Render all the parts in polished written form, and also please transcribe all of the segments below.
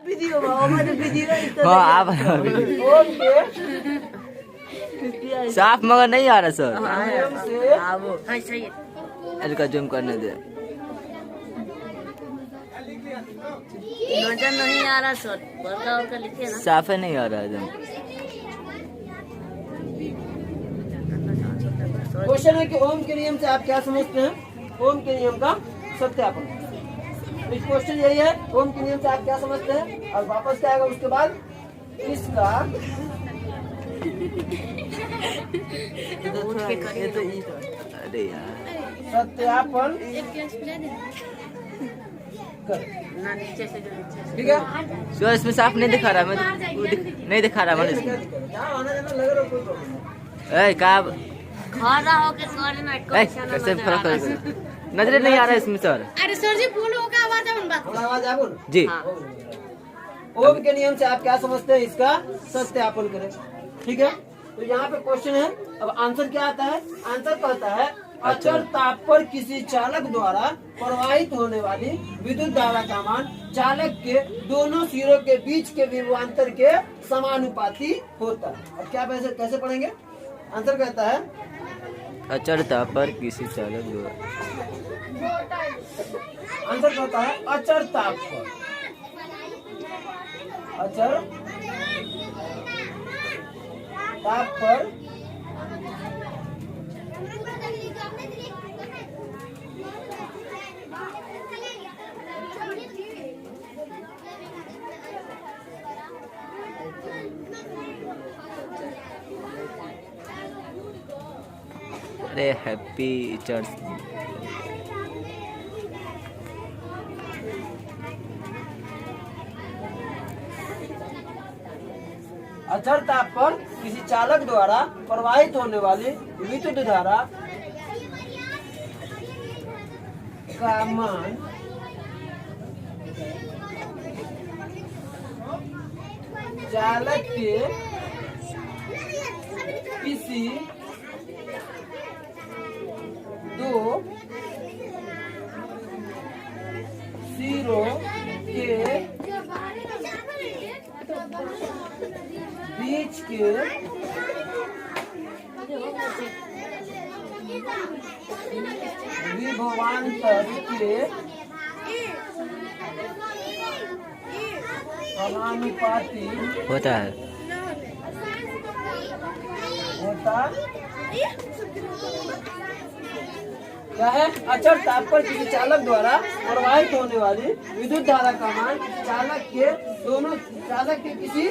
Video में video हाँ आप ओम के साफ मगर नहीं आ रहा सर। नियम से हाँ सही है। इसका जूम करने दे। नजर नहीं आ रहा सर, बड़का होकर लिखिए ना। साफ है नहीं आ रहा एकदम। क्वेश्चन है कि ओम के नियम से आप क्या समझते हैं? ओम के नियम का सत्यापन। इस क्वेश्चन यही है, ओम के नियम से आप क्या समझते हैं, और वापस क्या आएगा उसके बाद इसका अरे यार सत्यापन कर। ना नीचे से जो नीचे से। ठीक है, सर इसमें साफ नहीं दिखा रहा। मैं नहीं दिखा रहा मैंने। क्या दिक्कत है? जहाँ आना जाना लग रहा है, कोई प्रॉब्लम नहीं। ए का खड़ा होके सर ना कैसे फर्क कर नजर नहीं आ रहा है इसमें सर। अरे सर जी बोलो का आवाज है बात। थोड़ा आवाज आगो ना। जी ओम के नियम से आप क्या समझते हैं, इसका सत्यापन करें। ठीक है, तो यहाँ पे क्वेश्चन है। अब आंसर क्या आता है? आंसर कहता है अचर ताप पर किसी चालक द्वारा प्रवाहित होने वाली विद्युत धारा का मान चालक के दोनों सिरों के बीच के विभवांतर के समानुपाती होता है। अब क्या कैसे पढ़ेंगे? आंसर कहता है अचरता पर किसी चालक द्वारा। आंसर कहता है अचर ताप पर, अचर ताप पर अरे हैप्पी चर्च। अचर ताप पर किसी चालक द्वारा प्रवाहित होने वाली विद्युत धारा का मान चालक के किसी दो सिरों के बीच के विभवांतर के समानुपाती होता है। क्या है? अचर ताप पर किसी चालक द्वारा प्रवाहित होने वाली विद्युत धारा का मान चालक के किसी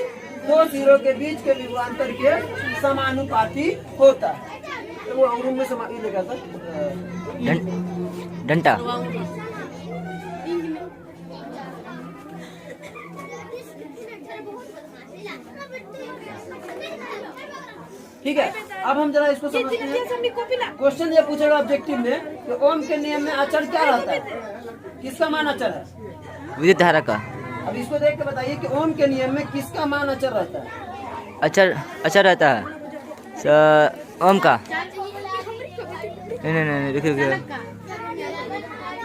दो सिरों के बीच के विभवांतर के समानुपाती होता है। तो वो अंग्रेजी में समा लिखा था डंटा। ठीक है, अब हम जरा इसको समझते हैं। क्वेश्चन ये पूछेगा ऑब्जेक्टिव में कि ओम के नियम में अचर क्या रहता है, किसका मान अचर है? विद्युत धारा का। अब इसको देख के बताइए कि ओम के नियम में किसका मान अचर रहता है? अच्छा रहता है ओम का। नहीं देखिए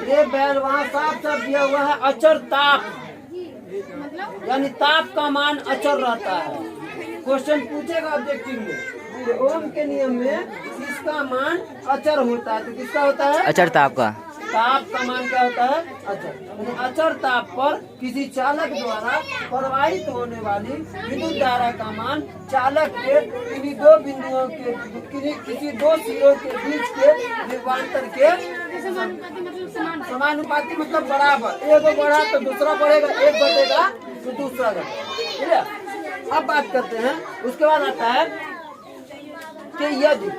ये बैल वहाँ साफ दिया हुआ है अचर ताप, यानी ताप का मान अचर रहता है। क्वेश्चन पूछेगा ऑब्जेक्टिव में कि ओम के नियम में किसका मान अचर होता है, तो किसका होता है? अचर ताप का। ताप का मान क्या होता है? अचर। यानी अचर ताप पर किसी चालक द्वारा प्रवाहित होने वाली विद्युत धारा का मान चालक के किन्हीं दो बिंदुओं के किसी दो सिरों के बीच के विभवांतर के समानुपाती, मतलब बराबर। एक बढ़ा तो दूसरा बढ़ेगा, एक बढ़ेगा तो दूसरा घटेगा। ठीक है, अब बात करते हैं। उसके बाद आता है कि यदि,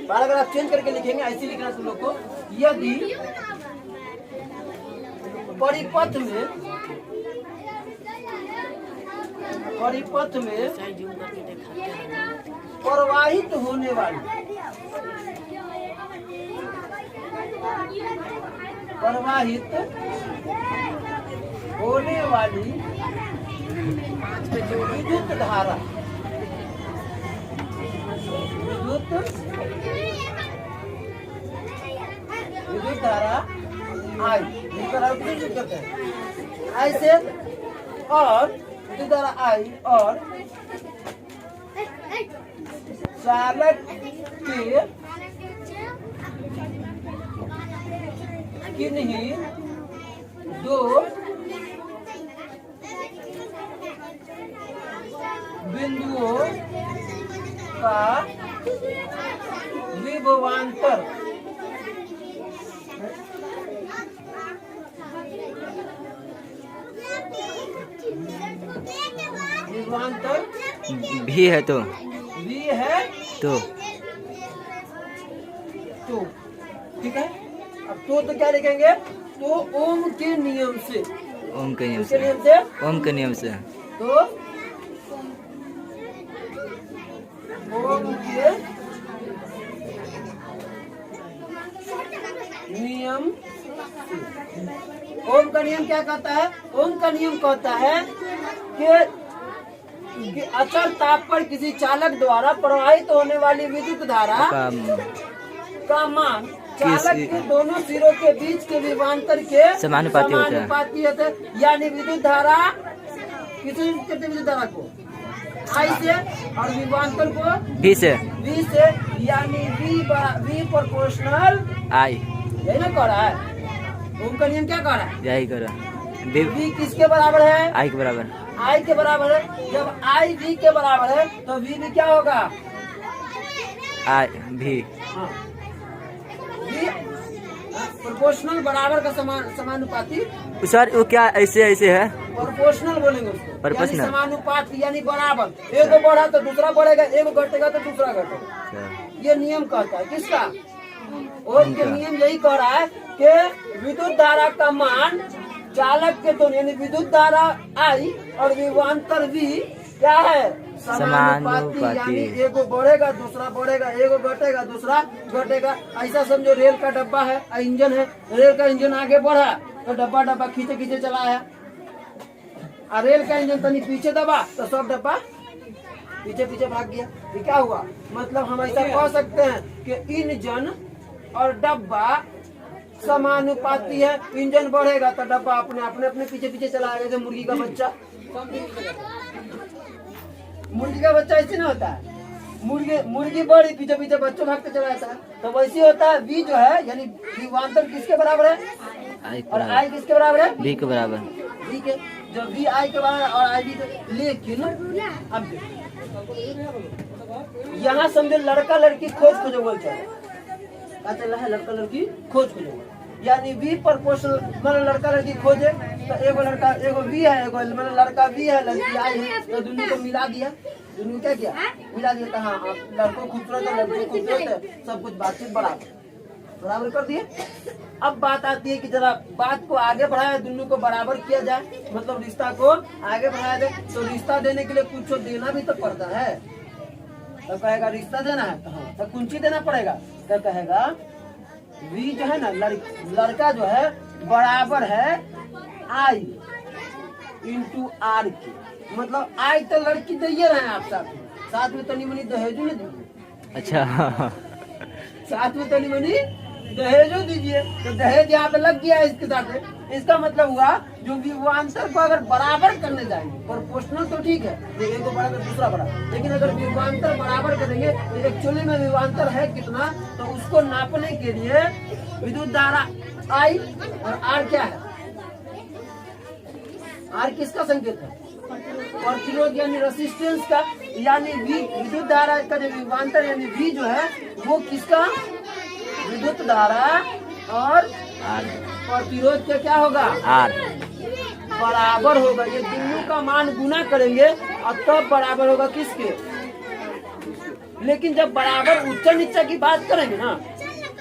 अगर आप चेंज करके लिखेंगे, ऐसे लिखना तुम लोग को, यदि परिपथ में प्रवाहित होने वाली विद्युत धारा आई, करते हैं ऐसे और विद्युत धारा आई और चालक के किन्हीं दो बिंदुओं का विभवांतर भी है तो भी है तो ठीक है। अब तो क्या लिखेंगे? तो ओम के नियम से, ओम के नियम किसके से, नियम से? ओम के नियम से तो ओम के नियम, ओम का नियम क्या कहता है? ओम का नियम कहता है कि अचल ताप पर किसी चालक द्वारा प्रवाहित होने वाली विद्युत धारा का मान चालक के दोनों सिरों के बीच के विभवांतर के समानुपाती होता है। यानी विद्युत धारा किसी विद्युत धारा को आई से और विभवांतर को भी से, यानी V प्रोपोर्शनल आई। यही ना कह रहा है ओम का नियम, क्या कह रहा है? यही करो। V किसके बराबर है? आई के बराबर, आई के बराबर है। जब आई V के बराबर है तो V भी क्या होगा? आई भी। हाँ। V प्रोपोर्शनल बराबर का समानुपाती। सर वो क्या ऐसे है? प्रोपोर्शनल बोलेंगे उसको, प्रोपोर्शनल यानी समानुपाती, यानी बराबर। एक बढ़ा तो दूसरा बढ़ेगा, एक घटेगा तो दूसरा घटेगा। ये नियम कहता है किसका? ओम के नियम यही कह रहा है कि विद्युत धारा का मान चालक के दोनों, यानी विद्युत धारा आई और विभवांतर V क्या है? समानुपाती। यानी एक बढ़ेगा दूसरा बढ़ेगा, एक घटेगा दूसरा घटेगा। ऐसा समझो रेल का डब्बा है, इंजन है, रेल का इंजन आगे बढ़ा तो डब्बा खींचे खींचे चला है, और रेल का इंजन तनी पीछे दबा तो सब डब्बा पीछे पीछे भाग गया। ये क्या हुआ? मतलब हम ऐसा कह सकते हैं कि इंजन और डब्बा समानुपाती है। इंजन बढ़ेगा तो डब्बा अपने पीछे पीछे चला जाएगा। मुर्गी का बच्चा, मुर्गी का बच्चा ऐसे ना होता है, मुर्गी बड़ी पीछे पीछे बच्चों भागते चला जाता है। तो वैसे होता है V जो है, यानी विभवांतर किसके बराबर है? और I किसके बराबर है? V के बराबर। V के, जब V I के बराबर और I V के। लेकिन अब यहाँ समझो लड़का लड़की खोज खोजो चल रहा है, लड़का लड़की खोज खोजो, यानी V प्रोपोर्शनल, मतलब लड़का लड़की खोजे तो एगो लड़का, एगो V है, एगो मतलब लड़का V है, लड़की I है, तो दोनों को मिला दिया। दोनों क्या किया? मिला दिया। तो हाँ, लड़कों खूबसूरत है, लड़की खूबसूरत है, सब कुछ बातचीत बराबर कर दिए। अब बात आती है कि जरा बात को आगे बढ़ाया, दोनों को बराबर किया जाए, मतलब रिश्ता को आगे बढ़ाया जाए। तो रिश्ता देने के लिए कुछ देना भी तो पड़ता है। तो कहेगा रिश्ता देना है तो हाँ, तो कुंची देना पड़ेगा। तो कहेगा V जो है ना, लड़का जो है बराबर है I इंटू R के, मतलब I तो लड़की दे रहे हैं आप साथ में तनी मनी दहेजो नहीं दीजिए। अच्छा साथ में तनी मनी दहेजो दीजिए। तो दहेज यहाँ पे लग गया इसके साथ। इसका मतलब हुआ जो विभवांतर को अगर बराबर करने जाएंगे, प्रोपोर्शनल तो ठीक है, एक को बड़ा दूसरा बड़ा, लेकिन अगर विभवांतर बराबर करेंगे तो एक्चुअली में विभवांतर है कितना, तो उसको नापने के लिए विद्युत धारा I और R क्या है? R किसका संकेत है? प्रतिरोध यानी रेसिस्टेंस का, यानी विद्युत धारा का जो विभवांतर यानी V जो है वो किसका? विद्युत धारा और प्रतिरोध का क्या होगा? R बराबर होगा। ये दोनों का मान गुना करेंगे और तब बराबर होगा किसके? लेकिन जब बराबर उच्च नीचा की बात करेंगे ना,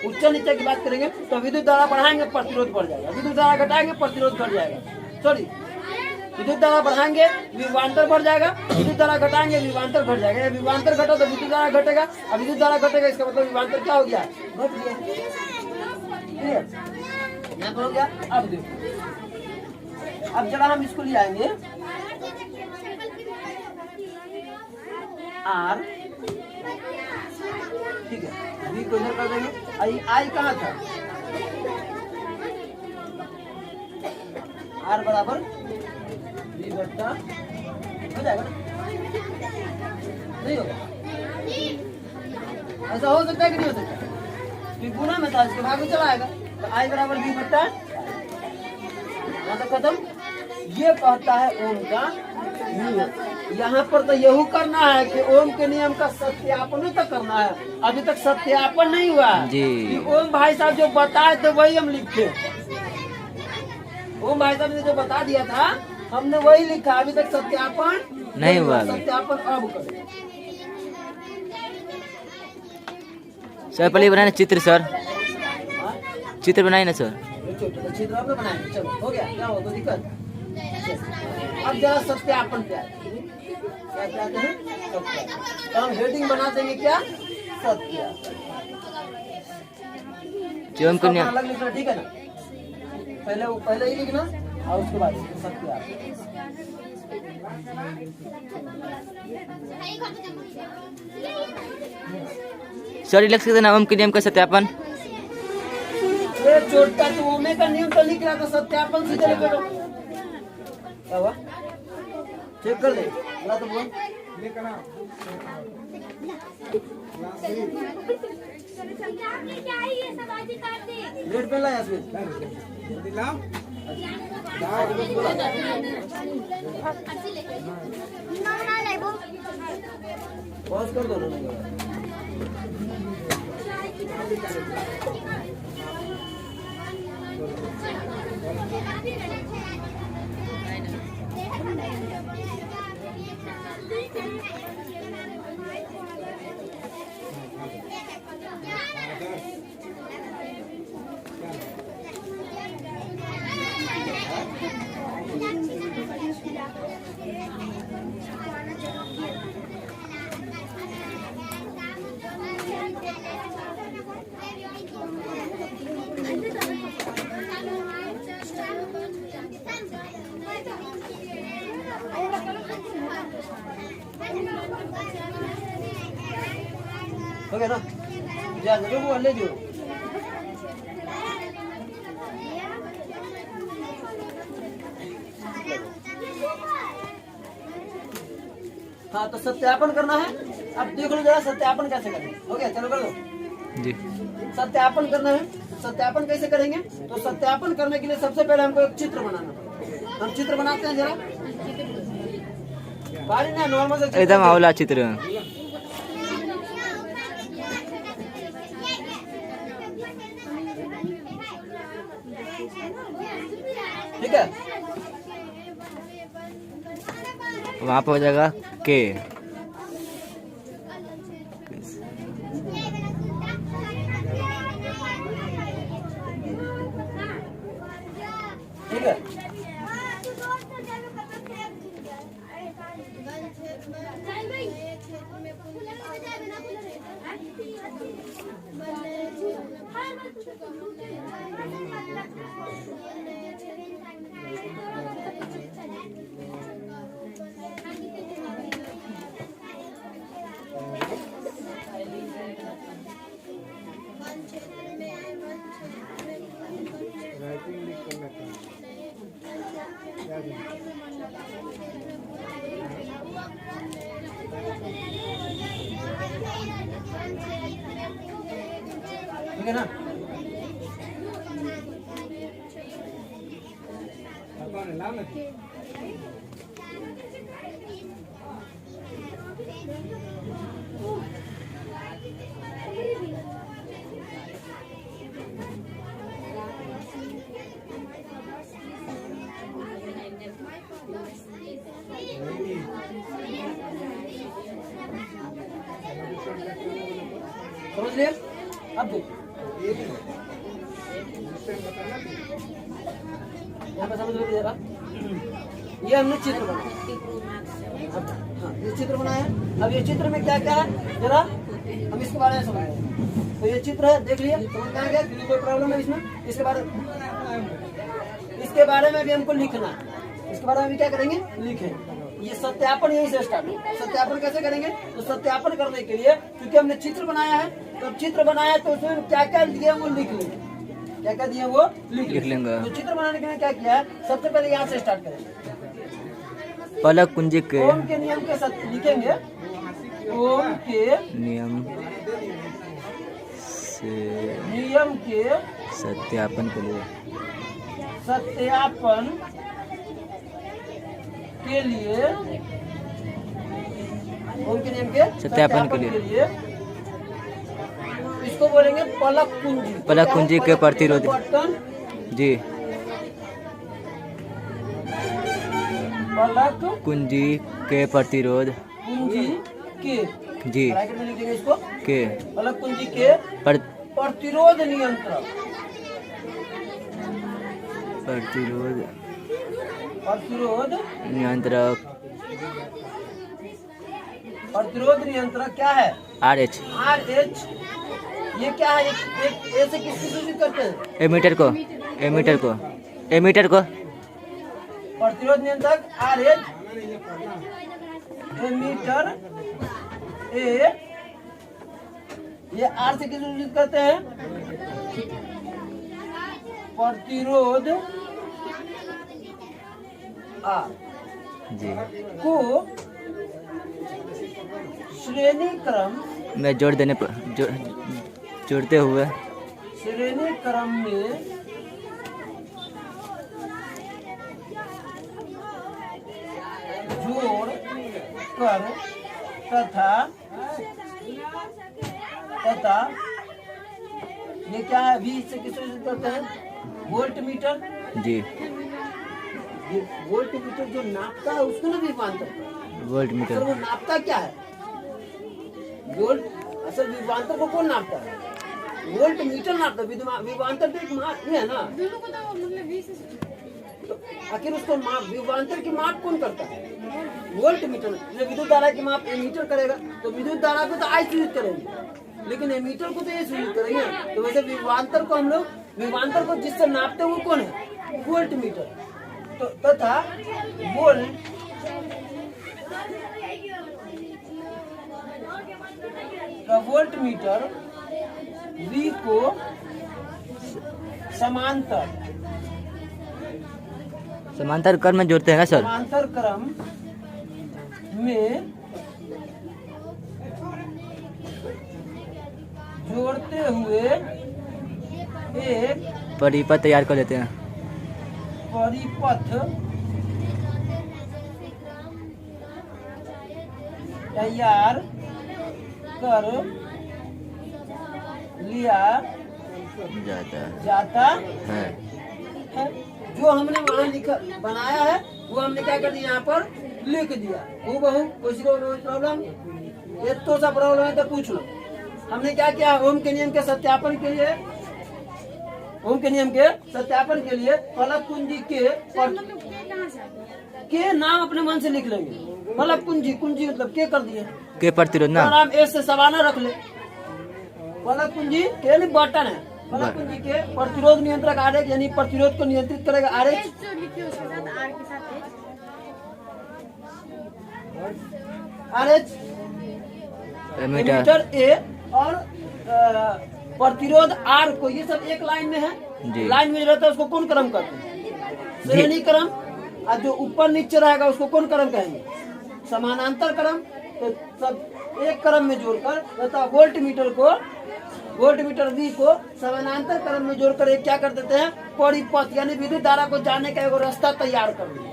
उच्च नीचा की बात करेंगे तो विद्युत धारा बढ़ाएंगे प्रतिरोध बढ़ जाएगा, विद्युत धारा घटाएंगे प्रतिरोध घट जाएगा। सॉरी, विद्युत धारा बढ़ाएंगे विभवांतर बढ़ जाएगा, विद्युत धारा घटाएंगे विभवांतर घट जाएगा। विभवांतर घटा तो विद्युत धारा घटेगा, और विद्युत धारा घटेगा इसका मतलब विभवांतर क्या हो गया? घट गया। यहाँ पर हो गया। अब देखो, अब जरा हम इसको ले आएंगे R, ठीक है, V को इधर कर देंगे। I कहाँ था? R बराबर V बट्टा हो जाएगा ना? नहीं होगा? ऐसा हो सकता है कि नहीं हो सकता? फिर गुना में था, इसके भाग में चला आएगा तो आई बराबर बी बट्टा मतलब खत्म। ये कहता है ओम का नियम। यहाँ पर तो यही करना है कि ओम के नियम का सत्यापन तक करना है। अभी तक सत्यापन नहीं हुआ जी। कि ओम भाई साहब जो बताए थे वही हम लिखे। ओम भाई साहब ने जो बता दिया था हमने वही लिखा। अभी तक सत्यापन नहीं हुआ। सत्यापन अब करें। सर पहले बनाए ना चित्र सर, हाँ? चित्र बनाए ना सर। छोटा चित्र आपने बनाया, चलो हो गया, क्या हो कोई दिक्कत? अब जरा सत्यापन क्या है? क्या चाहते हैं? सत्यापन। तो हम हेडिंग बना देंगे क्या? सत्यापन। जो हमको इसका अलग लिखना, ठीक है ना? पहले ही लिखना और उसके बाद सत्यापन। सर रिलैक्स कर देना, ओम के नियम का सत्यापन। ये छोटा तो ओमे का नियम तो लिख रहा था, सत्यापन सीधे लिख दो। क्या हुआ? चेक कर ले, बोला तो बोल। लेट पे लाया इसमें। पॉज कर दो ना। हो गया ना? जा जो वो ले जो। हाँ तो सत्यापन करना है। अब देख लो जरा सत्यापन कैसे करें। हो गया, चलो कर दो जी। सत्यापन करना है। सत्यापन कैसे करेंगे? तो सत्यापन करने के लिए सबसे पहले हमको एक चित्र बनाना पड़ेगा। हम चित्र बनाते हैं जरा, बारी ना नॉर्मल से एकदम आंवला चित्र। ठीक है। वहाँ पे हो जाएगा के। ठीक है। ठीक है ना? समझ लिया? अब देखो यहाँ पे समझ लो जरा। ये हमने चित्र बनाया। हाँ ये चित्र बनाया। अब ये चित्र में क्या क्या है जरा हम इसके बारे में समझें। तो ये चित्र है, देख लिया, समझ में आ गया? कोई प्रॉब्लम है इसमें? इसके बारे में भी हमको लिखना है। इसके बारे में भी क्या करेंगे? लिखें। ये सत्यापन यहीं से स्टार्ट है। सत्यापन कैसे करेंगे? तो सत्यापन करने के लिए क्योंकि हमने चित्र बनाया है, तो चित्र बनाया तो उसमें क्या क्या दिया वो लिख लेंगे। क्या क्या दिया वो लिख लेंगे। तो चित्र बनाने के लिए क्या किया है? सबसे पहले यहाँ से स्टार्ट करेंगे। पलक कुंजी के ओम के नियम के सत्य लिखेंगे। ओम के नियम से नियम के सत्यापन के लिए सत्यापन के लिए ओम के नियम के सत्यापन के लिए इसको बोलेंगे पलक कुंजी। पलक कुंजी के प्रतिरोध बटन जी पलक कुंजी के प्रतिरोध कुंजी के जी ब्रैकेट में लिखेंगे इसको। के पलक कुंजी के प्रतिरोध नियंत्रक प्रतिरोध प्रतिरोध नियंत्रक प्रतिरोध नियंत्रक क्या है? RH RH। ये क्या है? एक ऐसे किसकी सूचित करते हैं? एमीटर को एमीटर को एमीटर को प्रतिरोध नियंत्रक RH एमीटर ए। ये R से किसको सूचित करते हैं? प्रतिरोध R जी को श्रेणी क्रम में जोड़ देने पर जोड़ते हुए श्रेणी क्रम में जोड़ कर तथा ये क्या है? V से किसको सूचित करते हैं? Volt meter. जी ये वोल्ट मीटर जो नापता है उसको ना विभवांतर कहते हैं। वोल्ट सर मीटर वो नापता क्या है? वोल्ट। असल विभवांतर को कौन नापता है? वोल्ट मीटर नापता है। विभवांतर तो एक माप ये है ना, तो आखिर उसको माप विभवांतर की माप कौन करता है? Volt meter. जो विद्युत धारा की माप एमीटर करेगा, तो विद्युत धारा को तो आई सूचित करेंगे, लेकिन एमीटर को तो ये सूचित करेंगे। तो वैसे विभवांतर को हम लोग विभवांतर को जिससे नापते हैं वो कौन है? Volt meter. तो तथा वोल्ट का वोल्ट मीटर V को समांतर क्रम में जोड़ते हैं ना सर? समांतर क्रम में जोड़ते हुए एक परिपथ तैयार कर लेते हैं। परिपथ तैयार कर लिया जाता है है। जो हमने वहाँ लिखा बनाया है वो हमने क्या कर दिया? यहाँ पर लिख दिया। वो बहु किसी को प्रॉब्लम ये तो सा प्रॉब्लम है तो पूछ लो। हमने क्या किया? ओम के नियम के सत्यापन के लिए ओम के नियम के सत्यापन के लिए फलक कुंजी के नाम अपने मन से लिख लेंगे। फलक कुंजी कुंजी मतलब के कर दिए के प्रतिरोध ना नाम ए से सवाना रख ले। फलक कुंजी के लिए बटन है। फलक कुंजी के प्रतिरोध नियंत्रक RH यानी प्रतिरोध को नियंत्रित करेगा RH। RH एमीटर ए और प्रतिरोध R को, ये सब एक लाइन में है। जी। लाइन में जो रहता है उसको कौन क्रम कहते हैं? श्रेणी क्रम। और जो ऊपर नीचे रहेगा उसको कौन क्रम कहेंगे? समानांतर क्रम। तो सब एक क्रम में जोड़कर तथा वोल्ट मीटर V को समानांतर क्रम में जोड़कर एक क्या कर देते हैं? परिपथ यानी विद्युत धारा को जाने का एक रास्ता तैयार कर दिया।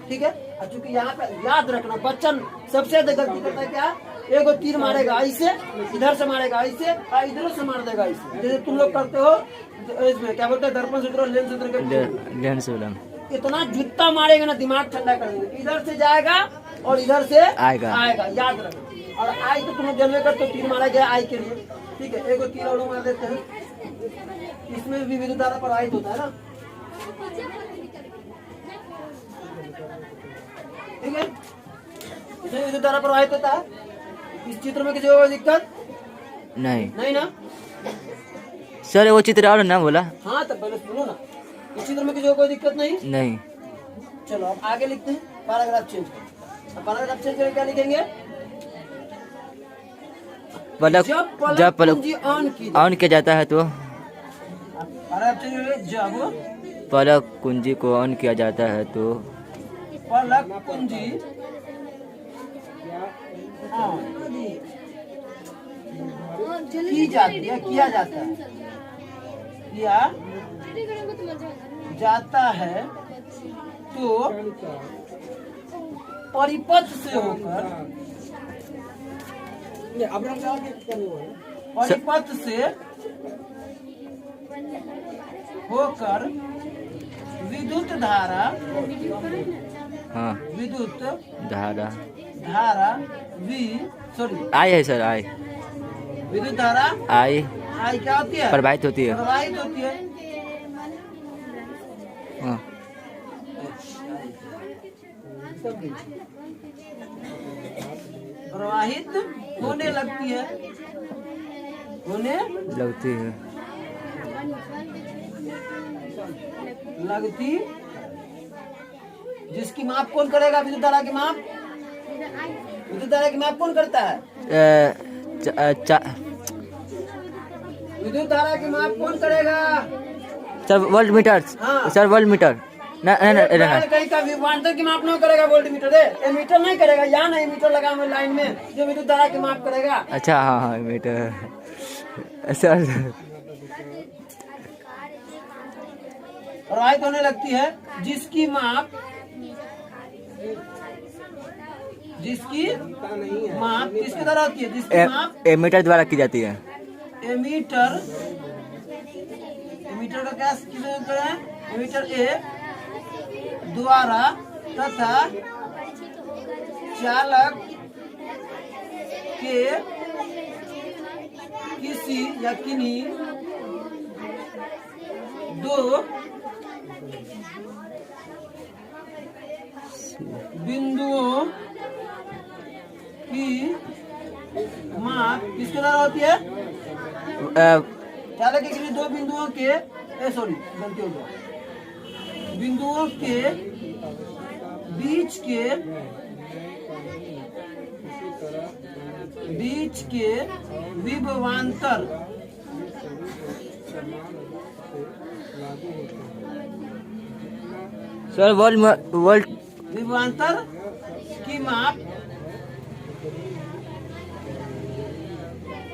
ठीक है। और चूंकि यहाँ पे याद रखना बच्चा सबसे ज्यादा गलती करता है क्या? एगो तीर मारेगा ऐसे, इधर से मारेगा ऐसे और इधर से मार देगा ऐसे, जैसे तुम लोग करते हो इसमें क्या बोलते हैं दर्पण सूत्र और लेंस सूत्र के। लेंस उलम इतना जूता मारेगा ना दिमाग ठंडा कर देगा। इधर से जाएगा और इधर से आएगा। याद रखना। और आई तो तुम लोग जनवे कर तो तीर मारा गया आई के लिए। ठीक है। एगो तीर और मार देते हैं। इसमें भी विद्युत धारा प्रवाहित होता है ना। ठीक है। इसमें विद्युत धारा प्रवाहित होता है। इस चित्र में किसी को कोई दिक्कत नहीं ना? सर वो चित्र और ना बोला। हाँ तो पहले सुनो ना। इस चित्र में किसी को कोई दिक्कत नहीं। चलो अब आगे लिखते हैं। पैराग्राफ चेंज करो। पैराग्राफ चेंज करके क्या लिखेंगे? जब पलक ऑन किया जाता है तो पैराग्राफ चेंज करेंगे। जब पलक कुंजी को ऑन किया जाता है तो पलक कुंजी की जाती है, किया जाता है, किया जाता है तो परिपथ से होकर परिपथ से होकर विद्युत धारा, हाँ विद्युत धारा धारा सॉरी आई है सर, आई विद्युत धारा आई आई क्या होती है? प्रवाहित होती है। प्रवाहित होती है। हाँ प्रवाहित होने लगती है, होने लगती है। लगती, जिसकी माप कौन करेगा? विद्युत धारा की माप, विद्युत धारा की माप कौन करता है? विद्युत धारा की माप कौन करेगा? Sir volt meter. हाँ। सर वोल्ट मीटर ना कहीं का विभवांतर की माप नहीं करेगा, वोल्ट मीटर है, एमीटर नहीं करेगा। यहाँ नहीं मीटर लगा हुआ लाइन में, जो विद्युत धारा की माप करेगा। अच्छा हाँ हाँ मीटर सर। प्रवाहित होने लगती है जिसकी माप, जिसकी माप किसके द्वारा होती है? जिसकी माप एमीटर द्वारा की जाती है। एमीटर, एमीटर का क्या किससे है? एमीटर ए द्वारा तथा चालक के किसी या किन्हीं दो बिंदुओं की माप किसके द्वारा होती है? चालक के किसी दो बिंदुओं के, सॉरी गलती हो गया, बिंदुओं के बीच के विभवांतर सर वोल्ट विभवांतर की माप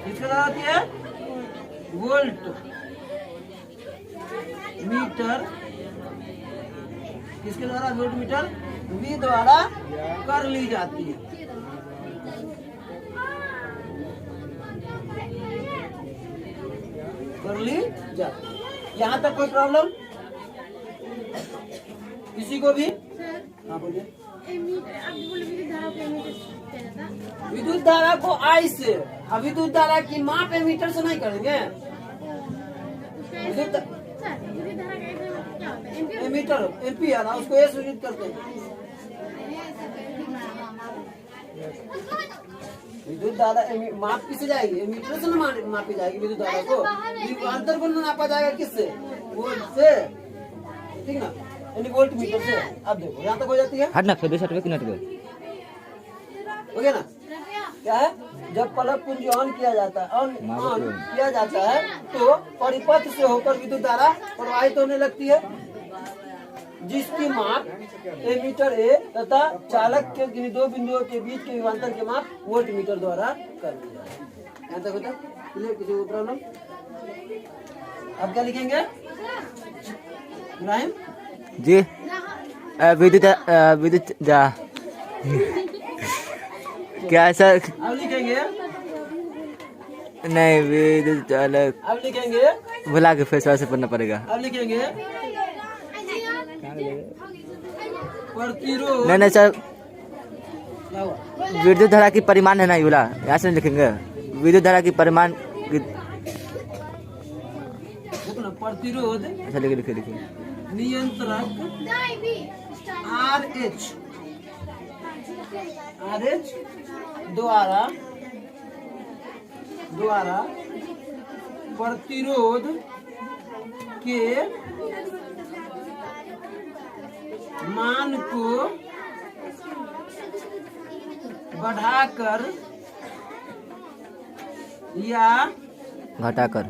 किसके द्वारा होती है? वोल्ट मीटर किसके द्वारा? वोल्ट मीटर वी द्वारा कर ली जाती है। कर ली जाती है। यहाँ तक कोई प्रॉब्लम किसी को भी? हाँ बोलिए। विद्युत धारा को आई से, अब विद्युत धारा की माप एमीटर से नहीं करेंगे। एमीटर एम्पियर, उसको ए सूचित करते हैं। विद्युत धारा माप किससे जाएगी? एमीटर से मापी जाएगी विद्युत धारा को। विभवांतर को नापा जाएगा किससे? वोल्ट से, ठीक ना, यानी वोल्ट मीटर से। अब देखो यहाँ तक हो जाती है। हट ना फिर कितना हो गया ना? क्या है? जब पलक पुंज ऑन किया जाता है, ऑन किया जाता है तो परिपथ से होकर विद्युत धारा प्रवाहित होने लगती है, जिसकी माप एमीटर ए तथा चालक के दो बिंदुओं के बीच के विभवांतर के माप वोल्ट मीटर द्वारा कर ली जाती है। यहाँ तक होता है? किसी को प्रॉब्लम? अब क्या लिखेंगे इब्राहिम जी? विद्युत जा क्या सर? अब लिखेंगे नहीं विद्युत चालक, अब लिखेंगे भुला के फिर से पढ़ना पड़ेगा। अब लिखेंगे प्रतिरोध। नहीं नहीं सर, क्या हुआ? विद्युत धारा की परिमाण है ना ये बोला, यहाँ से लिखेंगे विद्युत धारा की परिमाण। प्रतिरोध अच्छा लिखे नियंत्रक RH द्वारा प्रतिरोध के मान को बढ़ाकर या घटाकर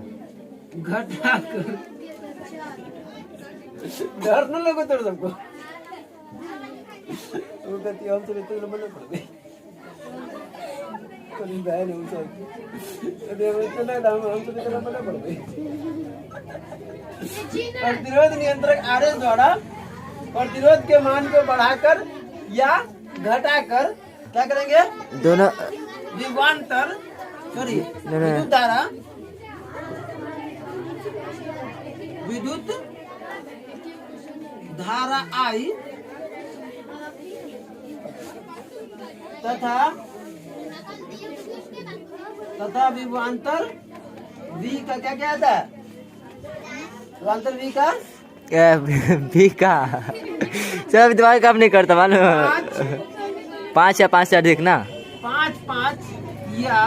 डर न लगे तो सबको वो कहती है हमसे तो नंबर पड़ गई कोई बहन है उससे तो इतना दाम हमसे तो नंबर पड़ गई। प्रतिरोध नियंत्रक आरएस द्वारा प्रतिरोध के मान को बढ़ाकर या घटाकर क्या करेंगे? दोनों विभवांतर विद्युत धारा आई तथा विभवांतर V का क्या क्या आता है? विभवांतर V का भी का सब दिमाग काम नहीं करता मालूम। 5 या 5 से अधिक ना 5 या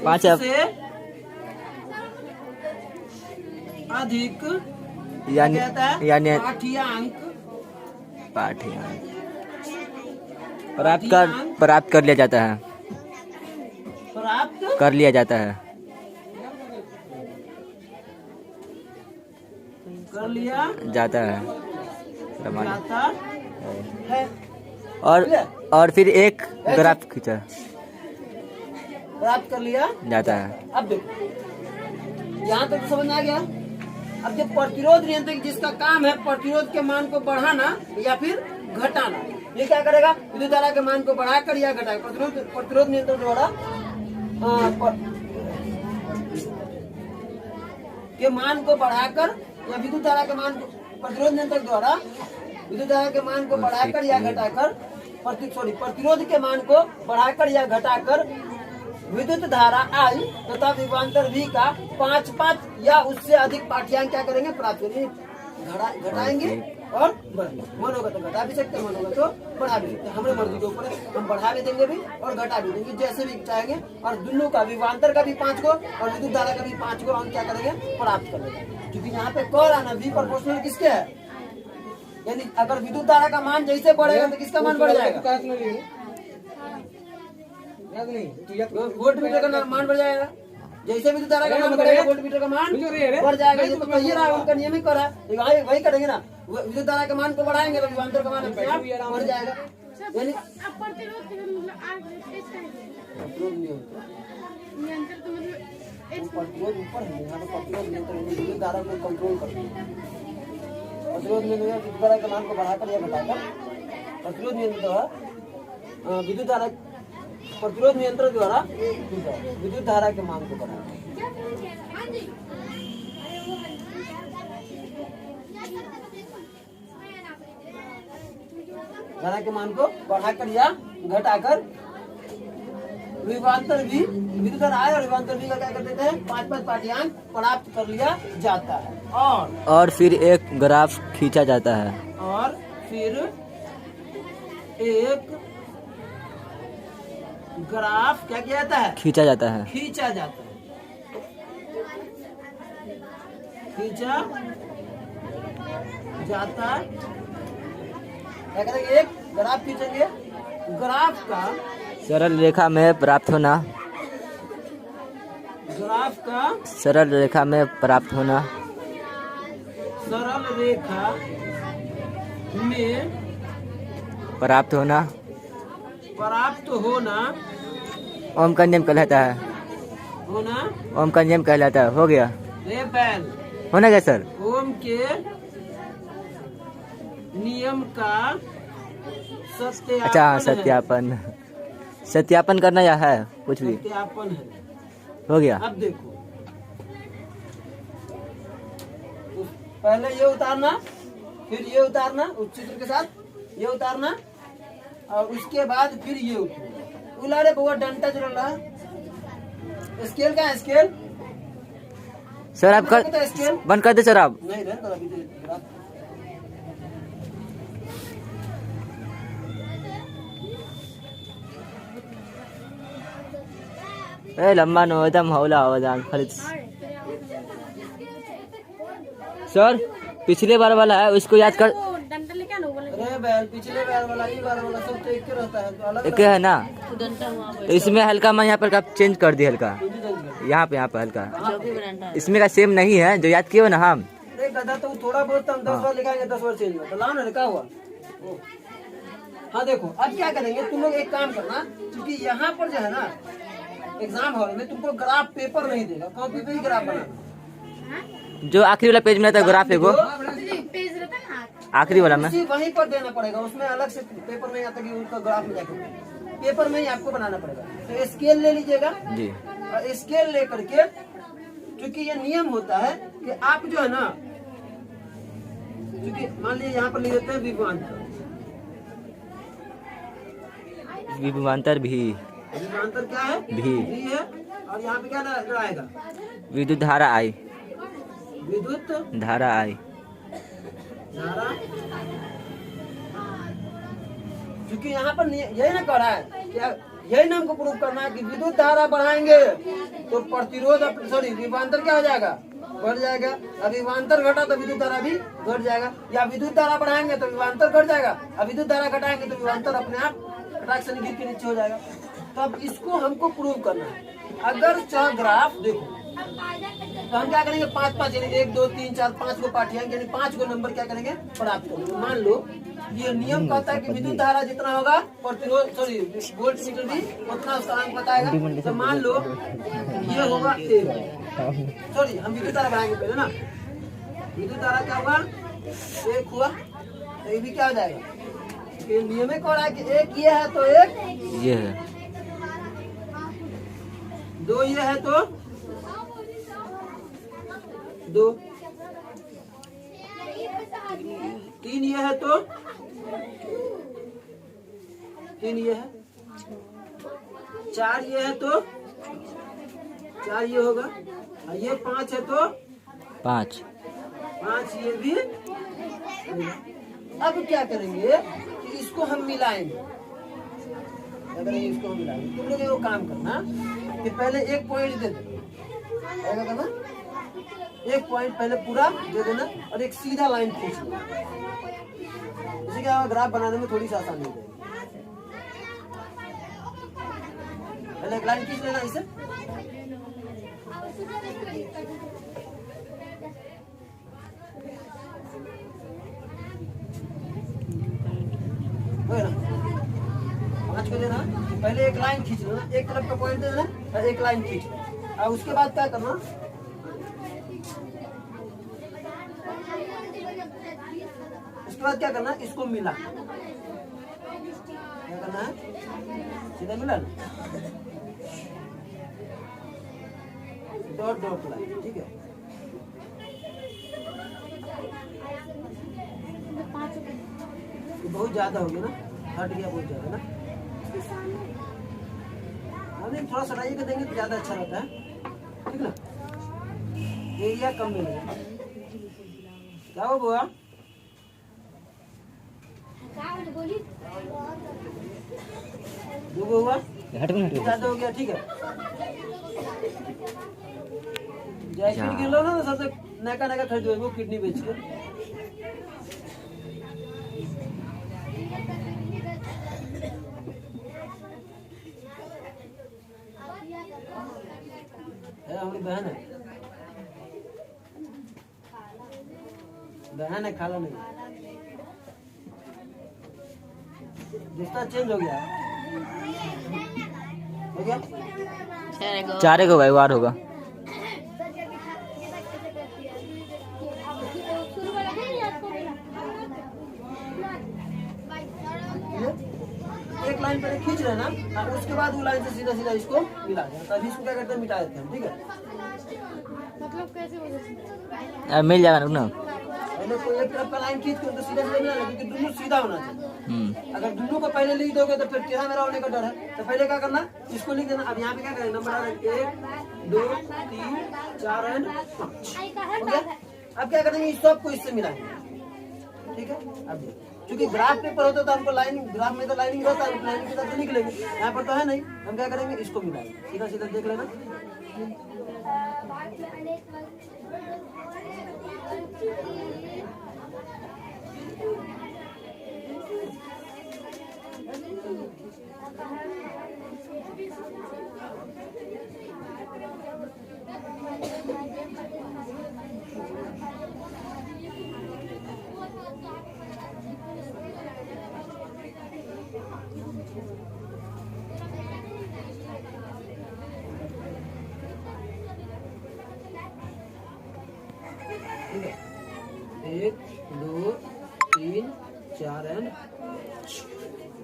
5 से अधिक यानी यानी पाठ्यांक प्राप्त कर लिया जाता है कर लिया जाता है कर लिया जाता है जाता है और फिर एक ग्राफ खींचा प्राप्त कर लिया जाता है। अब देखो यहाँ तक तो समझ में आ गया। अब जब प्रतिरोध नियंत्रक जिसका काम है प्रतिरोध के मान को बढ़ाना या फिर घटाना, ये क्या करेगा? विद्युत धारा के मान को बढ़ाकर या घटाकर प्रतिरोध नियंत्रक द्वारा के मान को बढ़ाकर या विद्युत धारा के मान को प्रतिरोध नियंत्रक द्वारा विद्युत धारा के मान को बढ़ाकर या घटाकर प्रतिरोध के मान को बढ़ाकर या घटाकर विद्युत धारा I तथा विभवांतर V का 5 या उससे अधिक पाठ्यांक क्या करेंगे? प्राप्त करेंगे, घटाएंगे और बढ़ेंगे। मन होगा तो घटा भी सकते हैं, मन होगा तो बढ़ा भी सकते हैं। हमारे मर्जी के ऊपर है, हम बढ़ा भी देंगे भी और घटा भी देंगे जैसे भी चाहेंगे। और दोनों का विभवांतर का भी 5 को और विद्युत धारा का भी 5 को हम क्या करेंगे? प्राप्त कर लेंगे। क्योंकि यहाँ पे कह रहा ना V प्रोपोर्शनल किसके है, यानी अगर विद्युत धारा का मान जैसे बढ़ेगा तो किसका मान बढ़ जाएगा? वोल्ट मीटर का मान बढ़ जाएगा। जैसे विद्युत धारा का मान बढ़ेगा वोल्ट मीटर का मान बढ़ जाएगा। ये तो कही रहा है, उनका नियम ही कर रहा है, वही करेंगे ना। विद्युत धारा का मान को बढ़ाएंगे तो विभवांतर का मान अपने आप बढ़ जाएगा। यानी प्रतिरोध ऊपर है, यहाँ पे प्रतिरोध नियंत्रण विद्युत धारा को कंट्रोल करते हैं। प्रतिरोध नियंत्रण विद्युत धारा के मान को बढ़ाकर या घटाकर प्रतिरोध नियंत्रण विद्युत धारा प्रतिरोध नियंत्रण द्वारा विद्युत धारा के मान को बढ़ाकर धारा के मान को बढ़ाकर या घटाकर विभवांतर भी विद्युत धारा I और विभवांतर भी का क्या कर देते हैं? 5 पाठ्यांक प्राप्त कर लिया जाता है। और फिर एक ग्राफ खींचा जाता है और फिर एक ग्राफ क्या किया जाता है? खींचा जाता है खींचा जाता है खींचा जाता है। क्या करेंगे? एक ग्राफ खींचेंगे। ग्राफ का सरल रेखा में प्राप्त होना ग्राफ का सरल रेखा में प्राप्त होना सरल रेखा में प्राप्त होना ओम का नियम कहलाता है। ओम का नियम कहलाता है। हो गया होना क्या सर? ओम के नियम का सत्यापन सत्यापन करना या है कुछ भी सत्यापन है। हो गया। अब देखो पहले ये उतारना फिर ये उतारना उस चित्र के साथ ये उतारना और उसके बाद फिर ये उलारे बुआ डंटा जो रहा है। स्केल का है? स्केल सर आप कर बंद कर दे सर। आप नहीं लम्बा नो एकदम हौला आवाज खाली। सर पिछले बार वाला है उसको याद कर। पिछले बार वाला ही बार वाला सब तो एक रहता है, तो अलग एक है ना। तो इसमें हल्का मैं यहाँ पर आप चेंज कर दिए हल्का यहाँ पे हल्का। इसमें का सेम नहीं है जो याद किए हो ना हम गधा तो थोड़ा बहुत तो हम 10 बार लिखाएंगे, 10 बार चेंज हुआ तो लाओ ना, लिखा हुआ। हाँ देखो अब क्या करेंगे तुम लोग, एक काम करना, क्योंकि यहाँ पर जो है ना एग्जाम हॉल में तुमको ग्राफ पेपर नहीं देगा, कॉपी पे ही ग्राफ बनाना। जो आखिरी वाला पेज में रहता है ग्राफ है वो पेज रहता है ना, आखिरी वाला में, वहीं पर देना पड़ेगा, उसमें अलग से पेपर नहीं आता कि उनका ग्राफ में जाके, पेपर में ही आपको बनाना पड़ेगा। तो स्केल ले लीजिएगा जी। और स्केल लेकर के, क्योंकि ये नियम होता है कि आप जो है ना, क्योंकि मान लीजिए यहाँ पर लिख देते हैं विभवांतर, विभवांतर भी, विभवांतर क्या है, भी है, और यहाँ पे क्या लगाएगा, विद्युत धारा आई, विद्युत धारा आई, धारा, क्योंकि यहाँ पर यही ना कह रहा है क्या, यही ना हमको प्रूव करना है कि विद्युत धारा बढ़ाएंगे तो प्रतिरोध, सॉरी विभवांतर क्या हो जाएगा, बढ़ जाएगा। अब विभवांतर घटा तो विद्युत धारा भी घट जाएगा, या विद्युत धारा बढ़ाएंगे तो विभवांतर घट जाएगा, अब विद्युत धारा घटाएंगे तो विभवांतर अपने आप कटाक्ष से गिर के नीचे हो जाएगा। तो अब इसको हमको प्रूव करना है। अगर चाहे ग्राफ देखो तो हम क्या करेंगे, 5-5 यानी 1 2 3 4 5 को पाठ्यांक यानी 5 को नंबर क्या करेंगे, प्राप्त करेंगे। मान लो ये नियम कहता है कि विद्युत धारा जितना होगा प्रतिरोध, सॉरी वोल्ट मीटर भी उतना उसका अंक बताएगा। तो मान लो ये होगा 1, सॉरी हम विद्युत धारा बढ़ाएंगे पहले ना, विद्युत धारा क्या हुआ, 1 हुआ, तो ये भी क्या हो जाएगा, ये नियम में कह रहा है कि 1 ये है तो 1 ये है, 2 ये है तो 2, 3 ये है तो 3 ये है, 4 ये है तो 4 ये होगा, और ये 5 है तो 5 ये भी। अब क्या करेंगे कि इसको हम मिलाएंगे, अगर इसको हम मिलाएंगे तुम लोग वो काम करना कि पहले 1 पॉइंट दे देना, क्या करना, 1 पॉइंट पहले पूरा दे देना और एक सीधा लाइन खींच लेना, इससे क्या होगा, ग्राफ बनाने में थोड़ी सी आसानी हो जाएगी। पहले एक लाइन खींच लेना इसे, हो गया ना, 5 को देना, पहले एक लाइन खींच लेना, एक तरफ का पॉइंट दे देना और एक लाइन खींच लेना। और उसके बाद क्या करना, उसके बाद क्या करना, इसको मिला, क्या करना है, सीधा मिला ना, डॉट डॉट लाइन, ठीक है। तो बहुत ज्यादा हो गया ना, हट गया बहुत ज्यादा ना, नहीं थोड़ा सटाई के देंगे तो ज्यादा अच्छा रहता है, ठीक ना, एरिया कम मिलेगा। क्या हो बुआ, दो हुआ, ज्यादा हो गया, ठीक है। जैस्मिन गिर लो ना, सबसे नैका नैका खरीदो वो किडनी बेच के, हमारी बहन है, खाला नहीं, रिश्ता चेंज हो गया, हो गया, 4 को भाई वार होगा। एक लाइन पहले खींच लेना और उसके बाद वो लाइन से सीधा सीधा इसको मिला देना, तभी इसको क्या करते हैं, मिटा देते हैं, ठीक है। मतलब कैसे हो जाए, मिल जाएगा ना, पहले कोई एक तरफ का लाइन खींच के तो सीधा सीधा मिला, क्योंकि दोनों सीधा होना चाहिए। अगर दोनों को पहले लिख दोगे तो फिर टेढ़ा मेरा होने का डर है। तो पहले क्या करना, इसको लिख देना। अब यहाँ पे क्या करें, नंबर आ रहा है 1 2 3 4 और 5, हो गया। अब क्या करेंगे, इस सबको इससे मिलाएंगे, ठीक है। अब क्योंकि ग्राफ पेपर होता तो हमको लाइन, ग्राफ में तो लाइनिंग रहता है, लाइनिंग के साथ तो लिख लेंगे, यहाँ पर तो है नहीं। हम क्या करेंगे, इसको मिलाएंगे, सीधा सीधा देख लेना।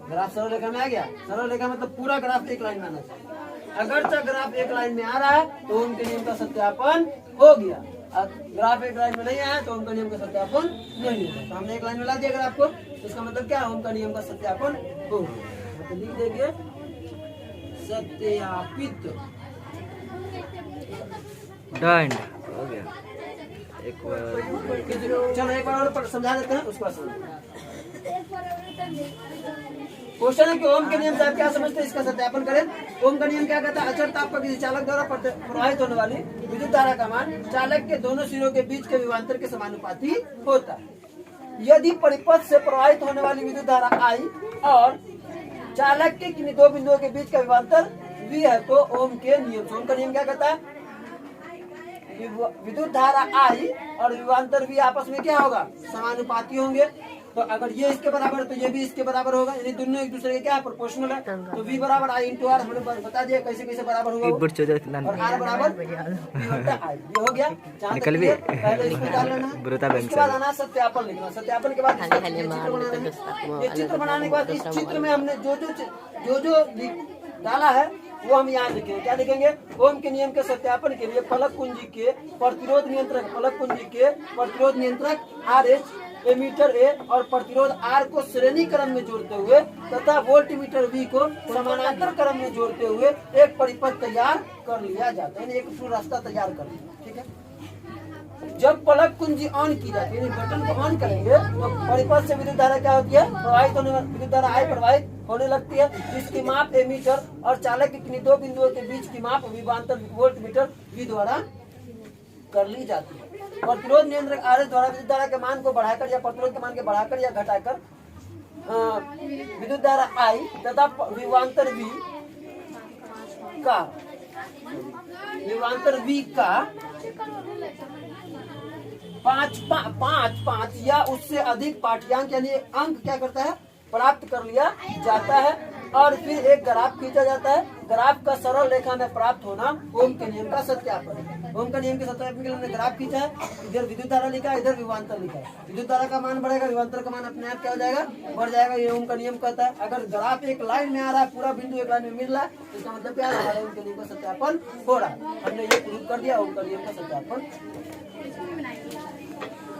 ग्राफ सरल रेखा में आ गया। सरल रेखा मतलब पूरा ग्राफ एक लाइन में आना चाहिए। अगर तक ग्राफ एक लाइन में आ रहा है तो ओम के नियम का सत्यापन हो गया। ग्राफ एक लाइन में नहीं आया तो ओम का नियम का सत्यापन नहीं होगा। तो हमने एक लाइन में ला दिया ग्राफ को, इसका मतलब क्या, ओम का नियम का सत्यापन हो गया। तो लिख देंगे सत्यापित। डन हो गया। एक बार चलो एक बार और समझा देते हैं, उसको समझ। क्वेश्चन है कि ओम के नियम से आप क्या समझते हैं, इसका सत्यापन करें। ओम का नियम क्या कहता है, अचर ताप का किसी चालक द्वारा प्रवाहित होने वाली विद्युत धारा का मान चालक के दोनों सिरों के बीच के विभवांतर के समानुपाती होता है। यदि परिपथ से प्रवाहित होने वाली विद्युत धारा I और चालक के किन्हीं दो बिंदुओं के बीच का विभवांतर V है तो ओम के नियम से, ओम का नियम क्या कहता है, विद्युत धारा I और विभवांतर V आपस में क्या होगा, समानुपाती होंगे। तो अगर ये इसके बराबर है तो ये भी इसके बराबर होगा, यानी दोनों एक दूसरे के क्या है, प्रोपोर्शनल है। तो V बराबर I इंटू R हमने बता दिया कैसे कैसे बराबर होगा वो। और R बराबर V होता है I। ये हो गया। निकल भी पहले इसको डाल लेना है, उसके बाद आना सत्यापन लिखना। सत्यापन के बाद ये चित्र बनाने के बाद इस चित्र में हमने जो डाला है वो हम यहाँ लिखेंगे। क्या लिखेंगे, ओम के नियम के सत्यापन के लिए फलक कुंजी के प्रतिरोध नियंत्रक RH, एमीटर A और प्रतिरोध R को श्रेणी क्रम में जोड़ते हुए तथा वोल्टमीटर V को समानांतर क्रम में जोड़ते हुए एक परिपथ तैयार कर लिया जाता है, यानी एक पूरा रास्ता तैयार कर लिया। ठीक है, जब पलक कुंजी ऑन की जाती है, यानी बटन को ऑन करेंगे तो परिपथ से विद्युत धारा क्या होती है, प्रवाहित होने विद्युत धारा I प्रवाहित होने लगती है, जिसकी माप एमीटर और चालक के किन्हीं दो बिंदुओं के बीच की माप विभवांतर वोल्टमीटर V द्वारा कर ली जाती है। प्रतिरोध नियंत्रक RH द्वारा विद्युत धारा के मान को बढ़ाकर या प्रतिरोध के मान के बढ़ाकर या घटाकर विद्युत धारा I तथा विभवांतर V का पाँच या उससे अधिक पाठ्यांक यानी अंक क्या करता है, प्राप्त कर लिया जाता है और फिर एक ग्राफ खींचा जाता है। ग्राफ का सरल रेखा में प्राप्त होना ओम के नियम का सत्यापन है। ओम का नियम के सत्यापन के लिए हमने ग्राफ खींचा है, इधर विद्युत धारा लिखा है, इधर विभवांतर लिखा है। विद्युत धारा का मान बढ़ेगा, विभवांतर का मान अपने आप क्या हो जाएगा, बढ़ जाएगा। ये ओम का नियम कहता है। अगर ग्राफ एक लाइन में आ रहा है, पूरा बिंदु एक लाइन में मिल रहा है, इसका मतलब क्या है, हमारे ओम के नियम का सत्यापन हो रहा है। हमने ये प्रूव कर दिया, ओम का नियम का सत्यापन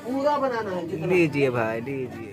पूरा बनाना है। लीजिए भाई लीजिए।